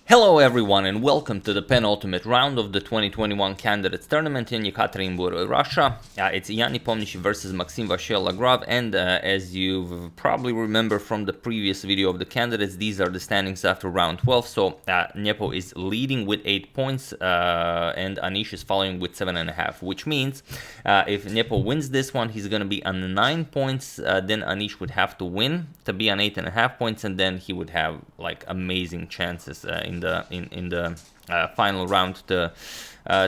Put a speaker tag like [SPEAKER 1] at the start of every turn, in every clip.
[SPEAKER 1] Hello everyone and welcome to the penultimate round of the 2021 Candidates Tournament in Yekaterinburg, Russia. It's Nepomniachtchi versus Maxime, Vachier, Lagrave, and as you probably remember from the previous video of the candidates, these are the standings after round 12. So Nepo is leading with 8 points and Anish is following with 7.5, which means if Nepo wins this one, he's going to be on 9 points, then Anish would have to win to be on 8.5 points, and then he would have like amazing chances in the final round to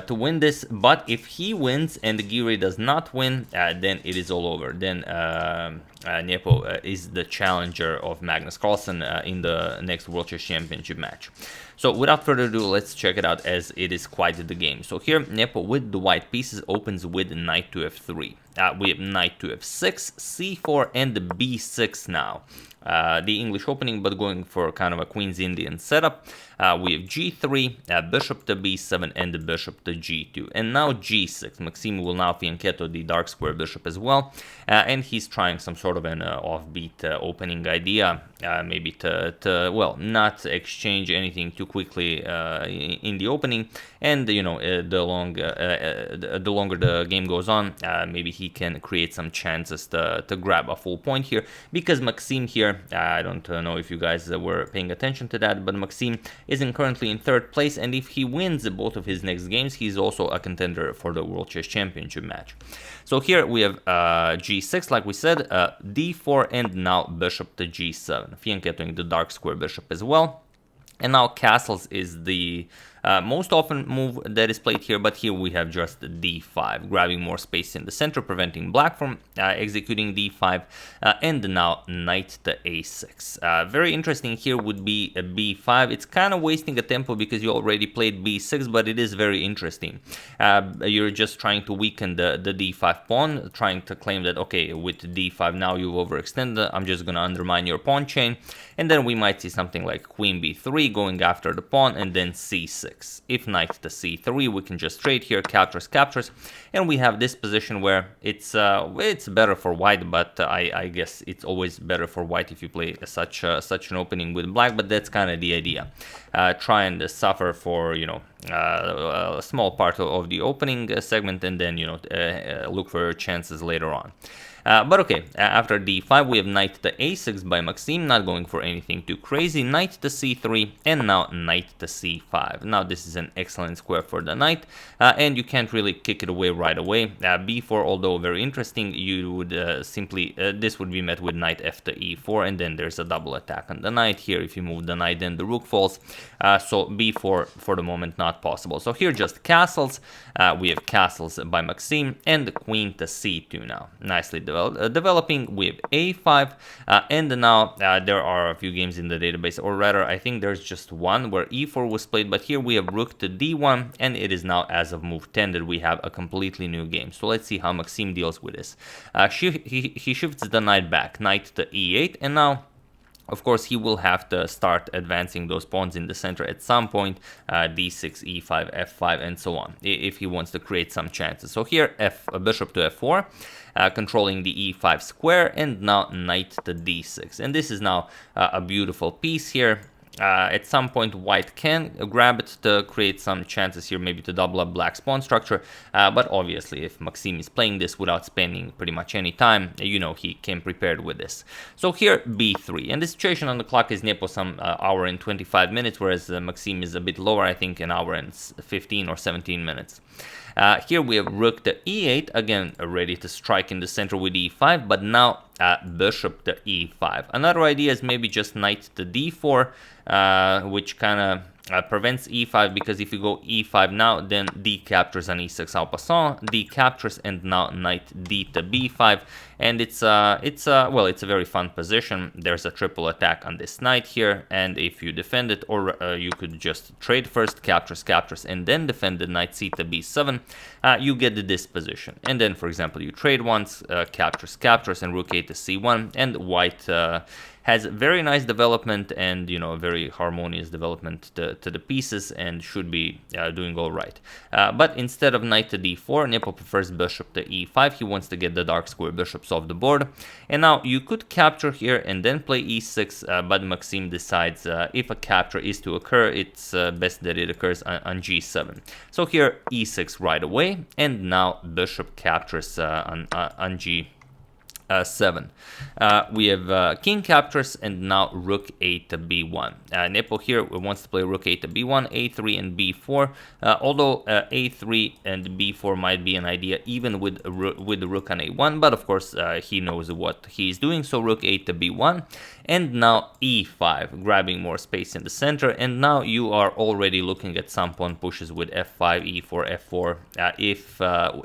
[SPEAKER 1] win this. But if he wins and Giri does not win, then it is all over. Then Nepo is the challenger of Magnus Carlsen in the next World Chess Championship match. So without further ado, let's check it out, as it is quite the game. So here Nepo with the white pieces opens with knight to f3. We have knight to f6, c4, and the b6 now. The English opening, but going for kind of a Queen's Indian setup. We have g3, bishop to b7, and the bishop to g2. And now g6. Maxime will now fianchetto the dark square bishop as well. And he's trying some sort of an offbeat opening idea. Maybe well, not exchange anything too quickly in the opening. And, you know, the longer the game goes on, maybe he can create some chances to grab a full point here. Because Maxime here, I don't know if you guys were paying attention to that, but Maxime is currently in 3rd place, and if he wins both of his next games, he's also a contender for the World Chess Championship match. So here we have g6, like we said, d4, and now bishop to g7, fianchettoing the dark square bishop as well. And now castles is the most often move that is played here, but here we have just d5, grabbing more space in the center, preventing black from executing d5, and now knight to a6. Very interesting here would be a b5. It's kind of wasting a tempo because you already played b6, but it is very interesting. You're just trying to weaken the d5 pawn, trying to claim that, okay, with d5 now you've overextended, I'm just going to undermine your pawn chain, and then we might see something like queen b3 going after the pawn, and then c6. If knight to c3, we can just trade here, captures, and we have this position where it's better for white, but I guess it's always better for white if you play such an opening with black. But that's kind of the idea. Try and suffer for, you know, a small part of the opening segment, and then, you know, look for chances later on. But okay, after d5 we have knight to a6 by Maxime, not going for anything too crazy. Knight to c3, and now knight to c5. Now this is an excellent square for the knight, and you can't really kick it away right away. b4, although very interesting, you would simply, this would be met with knight f to e4, and then there's a double attack on the knight. Here if you move the knight, then the rook falls, so b4 for the moment not possible. So here just castles. We have castles by Maxime, and the queen to c2 now, nicely developing. We have a5, and now there are a few games in the database, or rather I think there's just one where e4 was played, but here we have rook to d1, and it is now as of move 10 that we have a completely new game. So let's see how Maxime deals with this. He shifts the knight back, knight to e8, and now of course he will have to start advancing those pawns in the center at some point, d6, e5, f5, and so on, if he wants to create some chances. So here bishop to f4, controlling the e5 square, and now knight to d6. And this is now a beautiful piece here. At some point white can grab it to create some chances here, maybe to double up black's pawn structure, but obviously if Maxime is playing this without spending pretty much any time, you know, he came prepared with this. So here b3, and the situation on the clock is Nepo some hour and 25 minutes, whereas Maxime is a bit lower, I think an hour and 15 or 17 minutes. Here we have rook to e8, again ready to strike in the center with e5, but now bishop to e5. Another idea is maybe just knight to d4, which kind of prevents e5, because if you go e5 now, then d captures on e6 en passant, d captures, and now knight d to b5, and it's a very fun position. There's a triple attack on this knight here, and if you defend it, or you could just trade first, captures, and then defend the knight c to b7, you get this position. And then, for example, you trade once, captures, and rook a to c1, and white has very nice development and, you know, a very harmonious development to the pieces, and should be doing all right. But instead of knight to d4, Nepo prefers bishop to e5. He wants to get the dark square bishops off the board. And now you could capture here and then play e6, but Maxime decides if a capture is to occur, it's best that it occurs on g7. So here e6 right away, and now bishop captures on g7. We have king captures, and now rook a to b1. Nepo here wants to play rook a to b1, a3 and b4, although a3 and b4 might be an idea even with the rook on a1, but of course he knows what he's doing, so rook a to b1, and now e5, grabbing more space in the center, and now you are already looking at some pawn pushes with f5, e4, f4,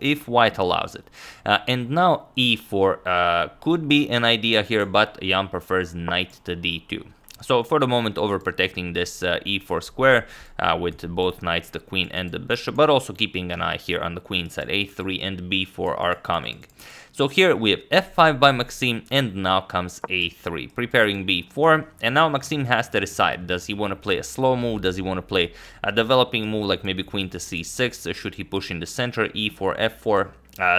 [SPEAKER 1] if white allows it. And now e4 could be an idea here, but Jan prefers knight to d2. So for the moment, overprotecting this e4 square with both knights, the queen and the bishop, but also keeping an eye here on the queen side. a3 and b4 are coming. So here we have f5 by Maxime, and now comes a3, preparing b4. And now Maxime has to decide, does he want to play a slow move? Does he want to play a developing move like maybe queen to c6? Should he push in the center, e4, f4?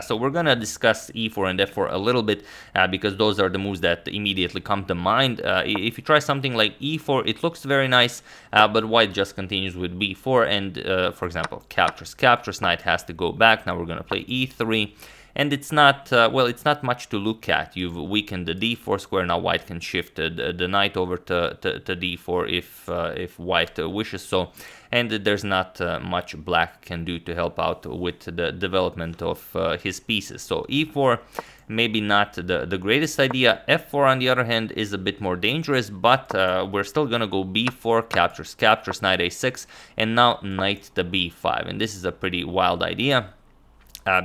[SPEAKER 1] So we're going to discuss e4 and f4 a little bit because those are the moves that immediately come to mind. If you try something like e4, it looks very nice, but white just continues with b4 and, for example, captures, knight has to go back. Now we're going to play e3. And it's not, well, it's not much to look at. You've weakened the d4 square. Now white can shift the knight over to d4 if white wishes so. And there's not much black can do to help out with the development of his pieces. So e4, maybe not the greatest idea. f4, on the other hand, is a bit more dangerous, but we're still going to go b4, captures, knight a6, and now knight to b5. And this is a pretty wild idea.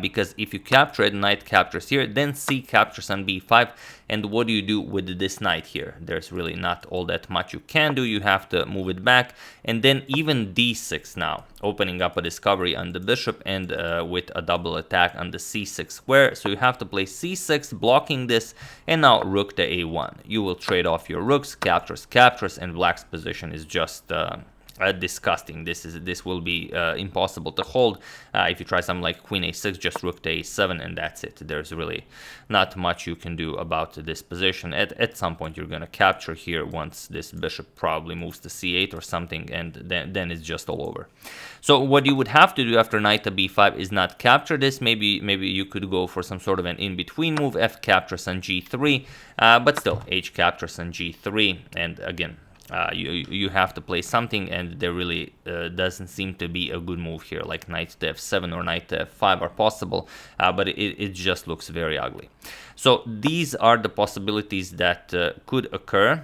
[SPEAKER 1] Because if you capture it, knight captures here, then c captures on b5, and what do you do with this knight here? There's really not all that much you can do. You have to move it back, and then even d6 now, opening up a discovery on the bishop, and with a double attack on the c6 square. So you have to play c6, blocking this, and now rook to a1. You will trade off your rooks, captures, and black's position is just disgusting. This will be impossible to hold. If you try something like queen a6, just rook to a7, and that's it. There's really not much you can do about this position. At some point you're going to capture here once this bishop probably moves to c8 or something, and then it's just all over. So what you would have to do after knight to b5 is not capture this. Maybe you could go for some sort of an in-between move, f captures on g3, but still h captures on g3, and again, you have to play something, and there really doesn't seem to be a good move here, like knight to f7 or knight to f5 are possible, but it just looks very ugly. So these are the possibilities that could occur.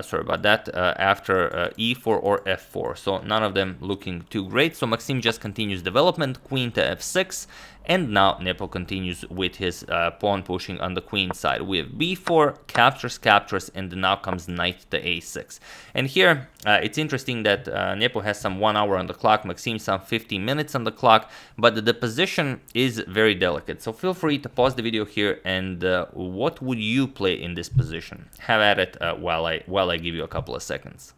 [SPEAKER 1] Sorry about that, after e4 or f4. So none of them looking too great. So Maxime just continues development, queen to f6, and now Nepo continues with his pawn pushing on the queen side. We have b4, captures, and now comes knight to a6. And here, it's interesting that Nepo has some 1 hour on the clock, Maxime some 50 minutes on the clock, but the position is very delicate. So feel free to pause the video here, and what would you play in this position? Have at it while I give you a couple of seconds.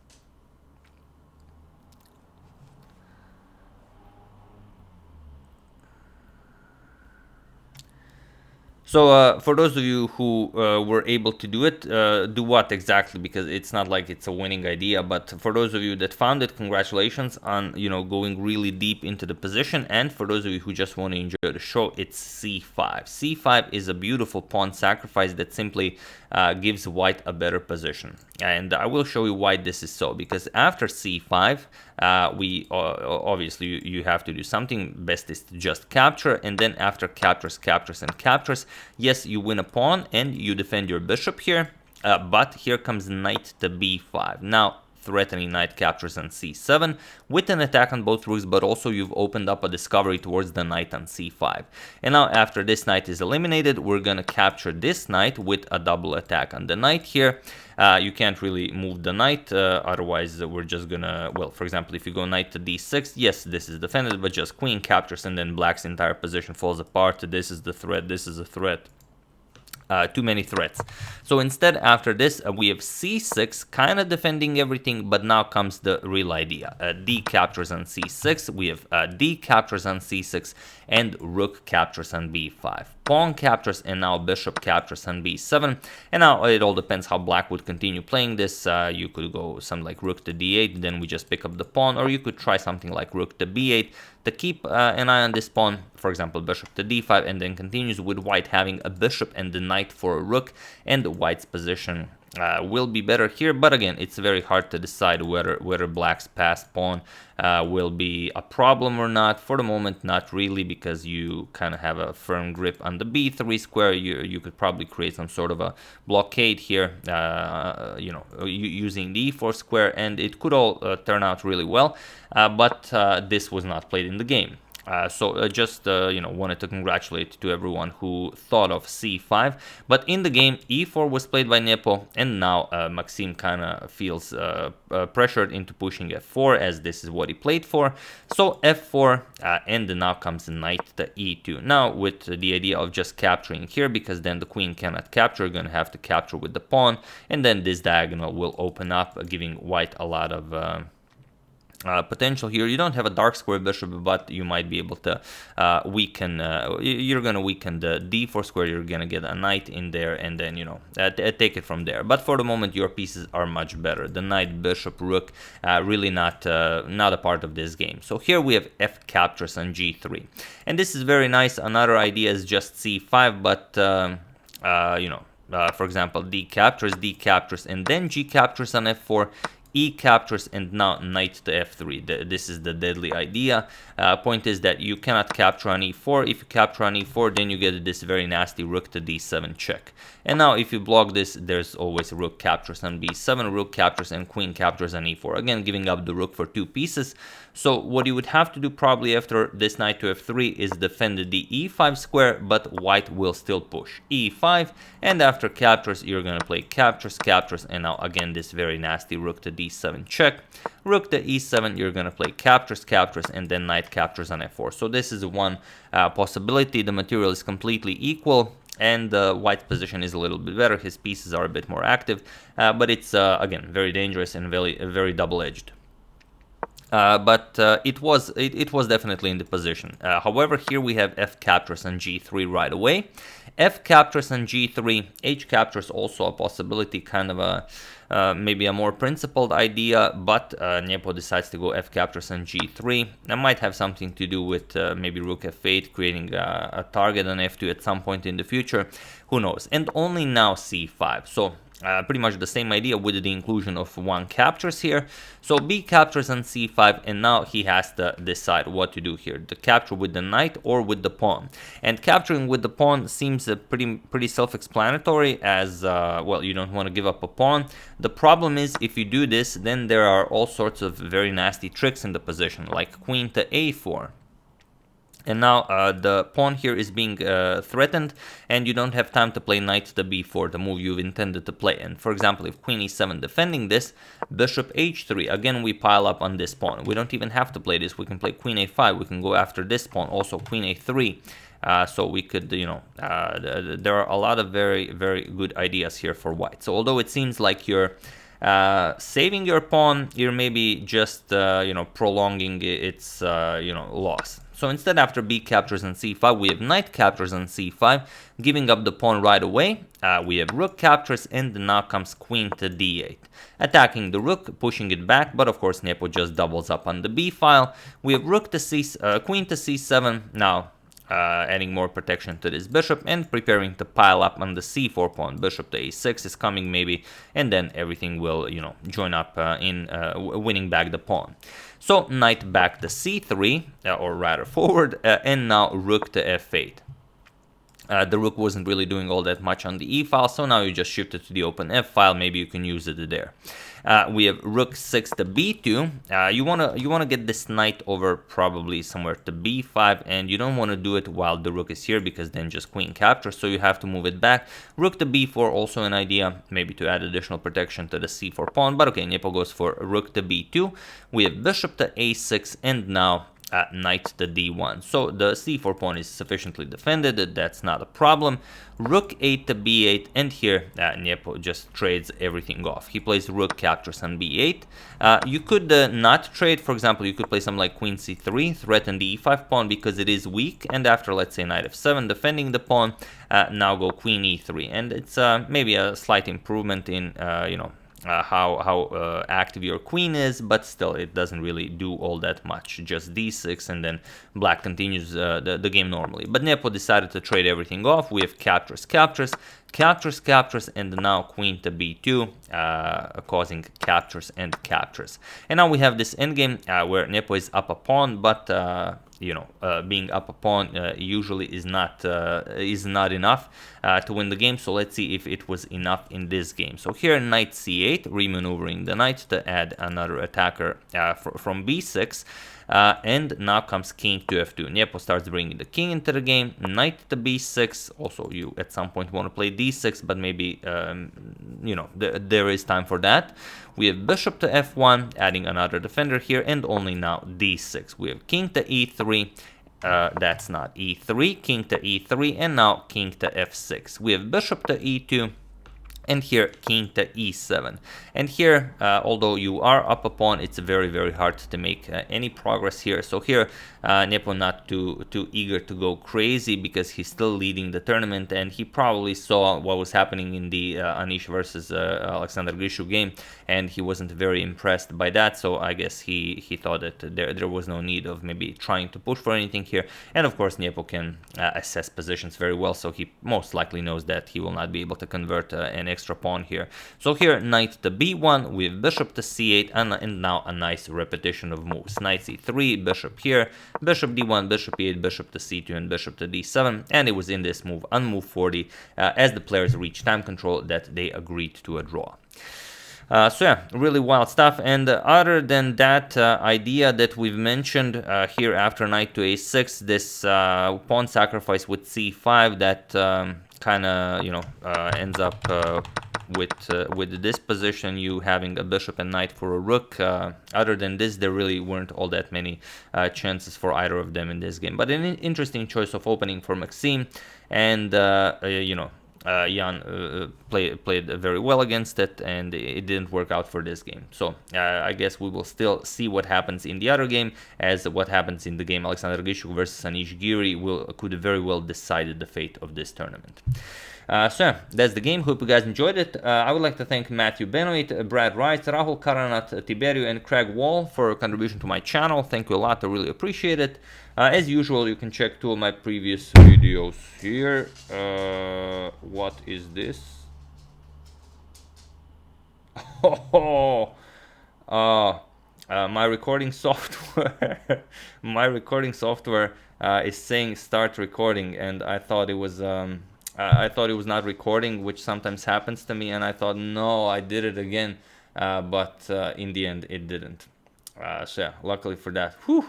[SPEAKER 1] So for those of you who were able to do it, do what exactly? Because it's not like it's a winning idea, but for those of you that found it, congratulations on, you know, going really deep into the position. And for those of you who just want to enjoy the show, it's c5. c5 is a beautiful pawn sacrifice that simply gives white a better position. And I will show you why this is so, because after c5, we obviously you have to do something. Best is to just capture, and then after captures, yes, you win a pawn and you defend your bishop here, but here comes knight to b5. Now threatening knight captures on c7 with an attack on both rooks, but also you've opened up a discovery towards the knight on c5. And now after this knight is eliminated, we're gonna capture this knight with a double attack on the knight here. You can't really move the knight, otherwise we're just gonna, well, for example, if you go knight to d6, yes, this is defended, but just queen captures, and then black's entire position falls apart. This is the threat, this is a threat. too many threats. So instead, after this, we have c6, kind of defending everything, but now comes the real idea. D captures on c6, we have D captures on c6, and rook captures on b5. Pawn captures, and now bishop captures on b7. And now it all depends how black would continue playing this. You could go something like rook to d8, then we just pick up the pawn, or you could try something like rook to b8 to keep an eye on this pawn, for example, bishop to d5, and then continues with white having a bishop and the knight for a rook, and white's position will be better here. But again, it's very hard to decide whether black's passed pawn will be a problem or not. For the moment, not really, because you kind of have a firm grip on the b3 square. You could probably create some sort of a blockade here, you know, using the e4 square, and it could all turn out really well. But this was not played in the game. So just you know, wanted to congratulate to everyone who thought of c5. But in the game, e4 was played by Nepo, and now Maxime kind of feels pressured into pushing f4, as this is what he played for. So f4, and now comes knight to e2. Now with the idea of just capturing here, because then the queen cannot capture, you're going to have to capture with the pawn, and then this diagonal will open up, giving white a lot of potential here. You don't have a dark square bishop, but you might be able to weaken, you're going to weaken the d4 square, you're going to get a knight in there, and then, you know, take it from there. But for the moment, your pieces are much better. The knight, bishop, rook, really not a part of this game. So here we have f captures on g3. And this is very nice. Another idea is just c5, but, you know, for example, d captures, and then g captures on f4, E captures, and now knight to f3. This is the deadly idea. Point is that you cannot capture on e4. If you capture on e4, then you get this very nasty rook to d7 check. And now if you block this, there's always rook captures on b7, rook captures, and queen captures on e4. Again, giving up the rook for 2 pieces. So what you would have to do probably after this knight to f3 is defend the e5 square, but white will still push e5. And after captures, you're going to play captures, and now again this very nasty rook to d7 check. Rook to e7, you're going to play captures, and then knight captures on f4. So this is one possibility. The material is completely equal, and white's position is a little bit better. His pieces are a bit more active, but it's again very dangerous and very double-edged. But it was definitely in the position. However, here we have f captures on g3 right away. F captures on g3, h captures also a possibility, kind of a maybe a more principled idea, but Nepo decides to go f captures on g3. That might have something to do with maybe rook f8, creating a target on f2 at some point in the future. Who knows? And only now c5. So pretty much the same idea with the inclusion of one captures here. So B captures on c5, and now he has to decide what to do here: the capture with the knight or with the pawn. And capturing with the pawn seems pretty self-explanatory, as well, you don't want to give up a pawn. The problem is, if you do this, then there are all sorts of very nasty tricks in the position, like queen to a4. And now the pawn here is being threatened, and you don't have time to play knight to b4, the move you've intended to play. And for example, if queen e7 defending this, bishop h3, again we pile up on this pawn. We don't even have to play this. We can play queen a5. We can go after this pawn, also queen a3. So we could, you know, there are a lot of very good ideas here for white. So although it seems like you're saving your pawn, you're maybe just you know, prolonging its you know, loss. So instead, after b captures on c5, we have knight captures on c5, giving up the pawn right away. We have rook captures, and now comes queen to d8, attacking the rook, pushing it back. But of course, Nepo just doubles up on the b file. We have rook to queen to c7 now. Adding more protection to this bishop, and preparing to pile up on the c4 pawn. Bishop to a6 is coming maybe, and then everything will, you know, join up in winning back the pawn. So knight back to c3, or rather forward, and now rook to f8. The rook wasn't really doing all that much on the e file, so now you just shift it to the open f file. Maybe you can use it there. We have rook 6 to b2. You wanna get this knight over probably somewhere to b5, and you don't want to do it while the rook is here, because then just queen captures. So you have to move it back. Rook to b4, also an idea, maybe to add additional protection to the c4 pawn. But okay, Nepo goes for rook to b2. We have bishop to a6, and now knight to d1. So the c4 pawn is sufficiently defended, that's not a problem. Rook 8 to b8, and here Nepo just trades everything off. He plays rook captures on b8. You could not trade, for example, you could play something like queen c3, threaten the e5 pawn because it is weak, and after, let's say, knight f7, defending the pawn, now go queen e3, and it's maybe a slight improvement in, how active your queen is, but still it doesn't really do all that much. Just d6, and then black continues the game normally. But Nepo decided to trade everything off. We have captures, captures, captures, captures, and now queen to b2, causing captures and captures. And now we have this endgame where Nepo is up a pawn, but being up a pawn usually is not enough to win the game. So let's see if it was enough in this game. So here knight c8, remaneuvering the knight to add another attacker from b6. And now comes king to f2. Nepo starts bringing the king into the game. Knight to b6. Also, you at some point want to play d6, but maybe there is time for that. We have bishop to f1, adding another defender here, and only now d6. We have king to e3. That's not e3. King to e3, and now king to f6. We have bishop to e2. And here king to e7. And here, although you are up a pawn, it's very, very hard to make any progress here. So here Nepo not too eager to go crazy because he's still leading the tournament, and he probably saw what was happening in the Anish versus Alexander Grishu game, and he wasn't very impressed by that. So I guess he thought that there was no need of maybe trying to push for anything here. And of course Nepo can assess positions very well, so he most likely knows that he will not be able to convert an extra pawn here. So here knight to b1 with bishop to c8, and now a nice repetition of moves. Knight c3, bishop here, bishop d1, bishop e8, bishop to c2, and bishop to d7. And it was in this move, on move 40, as the players reached time control, that they agreed to a draw. So yeah, really wild stuff. And other than that idea that we've mentioned here after knight to a6, this pawn sacrifice with c5 that kind of ends up with this position, you having a bishop and knight for a rook. Other than this, there really weren't all that many chances for either of them in this game. But an interesting choice of opening for Maxime, and Jan played very well against it, and it didn't work out for this game. So I guess we will still see what happens in the other game, as what happens in the game Alexander Grishu versus Anish Giri could very well decide the fate of this tournament. So that's the game. Hope you guys enjoyed it. I would like to thank Matthew Benoit, Brad Wright, Rahul Karanat, Tiberio, and Craig Wall for a contribution to my channel. Thank you a lot. I really appreciate it. As usual, you can check 2 of my previous videos here. What is this? My recording software. My recording software is saying start recording, and I thought it was not recording, which sometimes happens to me, and I thought, no, I did it again, but in the end it didn't. So yeah, luckily for that. Whew.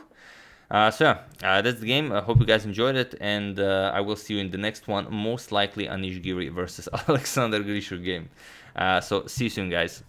[SPEAKER 1] That's the game. I hope you guys enjoyed it, and I will see you in the next one, most likely Anish Giri versus Alexander Grishu game. So see you soon, guys.